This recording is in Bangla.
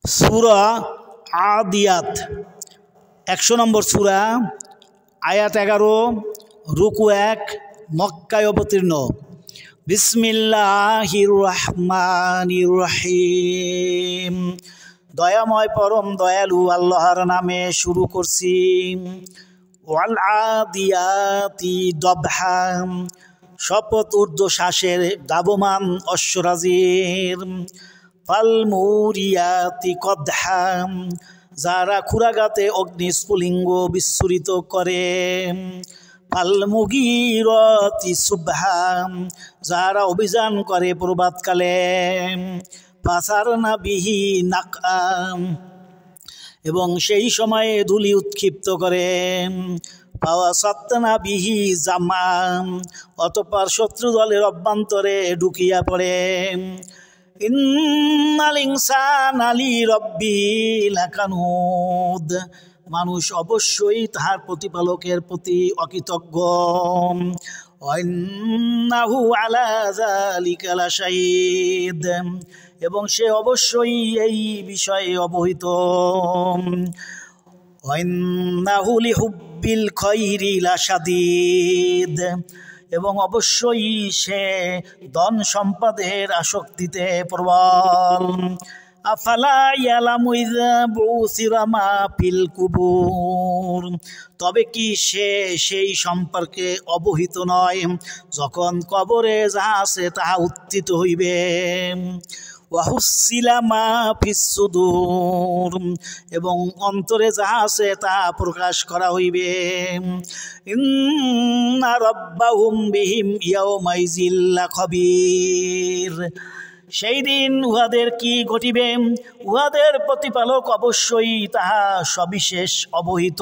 সূরা আদিয়াত ১০০ নম্বর সূরা, আয়াত ১১, রুকু ১, মক্কায় অবতীর্ণ। বিসমিল্লাহির রহমানির রহিম। দয়াময় পরম দয়ালু আল্লাহর নামে শুরু করছি। ওয়াল আদিয়াতি দবহা, শপথ ঊর্ধ্বশ্বাসের দাবমান অশ্বরাজির। ফাল মুরিয়াতি কদহা, যারা খুরাগাতে অগ্নি স্ফুলিঙ্গ বিস্ফোরিত করে। ফাল মুগীরাতি সুবহা, যারা অভিযান করে প্রভাতকালে। ফাসারনা বিহি নাকআ, এবং সেই সময়ে ধূলি উৎক্ষিপ্ত করে। ফাওয়াসাতনা বিহি জামা, অতঃপর শত্রু দলের অভ্যন্তরে ঢুকিয়া পড়ে। ইন্নাল ইনসানা লিরাব্বিহি লাকানুদ, মানুষ অবশ্যই তাহার প্রতিপালকের প্রতি অকৃতজ্ঞ। ওয়া ইন্নাহু আলা যালিকা লাশাহীদ, এবং সে অবশ্যই এই বিষয়ে অবহিত। ওয়া ইন্নাহু লিহুব্বিল খায়রি লাশাদীদ, এবং অবশ্যই সে ধন সম্পদের আসক্তিতে প্রবল। আফালা ইয়ালামু ইযা বুসিরা মা ফিল কুবুর, তবে কি সে সেই সম্পর্কে অবহিত নয় যখন কবরে যাহা আছে তাহা উত্থিত হইবে। ওয়াহুসিলা মা ফিস সুদূর, এবং অন্তরে যাহা আছে তাহা প্রকাশ করা হইবে। ইন্না রাব্বাহুম বিহিম ইয়াওমাইযিল লাখবীর, সেই দিন উহাদের কি ঘটিবে, উহাদের প্রতিপালক অবশ্যই তাহা সবিশেষ অবহিত।